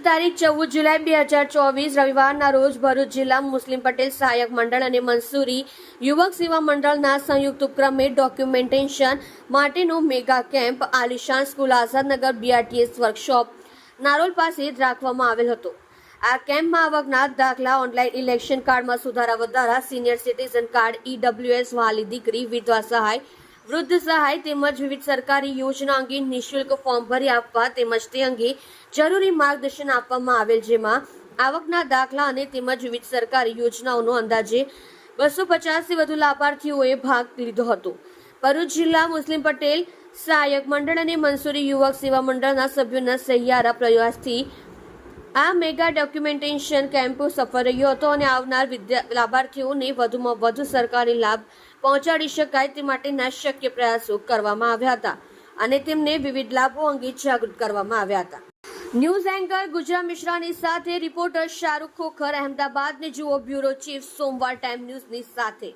તારીખ 14 જુલાઈ 2024 રવિવારના રોજ ભરૂચ જિલ્લા મુસ્લિમ પટેલ સહાયક મંડળ અને મંસૂરી યુવક સેવા મંડળના સંયુક્ત ઉપક્રમે ડોક્યુમેન્ટેશન માટેનો mega camp Alishan school Azadnagar BRTS workshop Narol પાસે રાખવામાં આવેલ હતો। આ કેમ્પમાં આવકના દાખલા, ઓનલાઈન ઇલેક્શન કાર્ડમાં સુધારા વધારા, સિનિયર સિટીઝન કાર્ડ, EWS, વાલી દીકરી, વિધવા સહાય, વૃદ્ધ સહાય તેમજ વિવિધ સરકારી યોજના અંગે નિઃશુલ્ક ફોર્મ ભરી આપવા તેમજ તે અંગે જરૂરી માર્ગદર્શન આપવામાં આવેલ, જેમાં આવકના દાખલા અને તેમજ વિવિધ સરકારી યોજનાઓનો અંદાજે 250 થી વધુ લાભાર્થીઓએ ભાગ લીધો હતો। ભરૂચ જિલ્લા મુસ્લિમ પટેલ સહાયક મંડળ અને મંસૂરી યુવક સેવા મંડળના સભ્યોના સહિયારા પ્રયાસથી આ મેગા ડોક્યુમેન્ટેશન કેમ્પ સફળ રહ્યો હતો અને આવનાર લાભાર્થીઓને વધુમાં વધુ સરકારી લાભ પહોંચાડી શકાય તે માટેના શક્ય પ્રયાસો કરવામાં આવ્યા હતા અને તેમને વિવિધ લાભો અંગે જાગૃત કરવામાં આવ્યા હતા। ન્યૂઝ એન્કર ગુજરાત મિશ્રાની સાથે રિપોર્ટર શાહરૂખ ખોખર, અહેમદાબાદ ને જુઓ બ્યુરો ચીફ સોમવાર ટાઈમ ન્યૂઝની સાથે।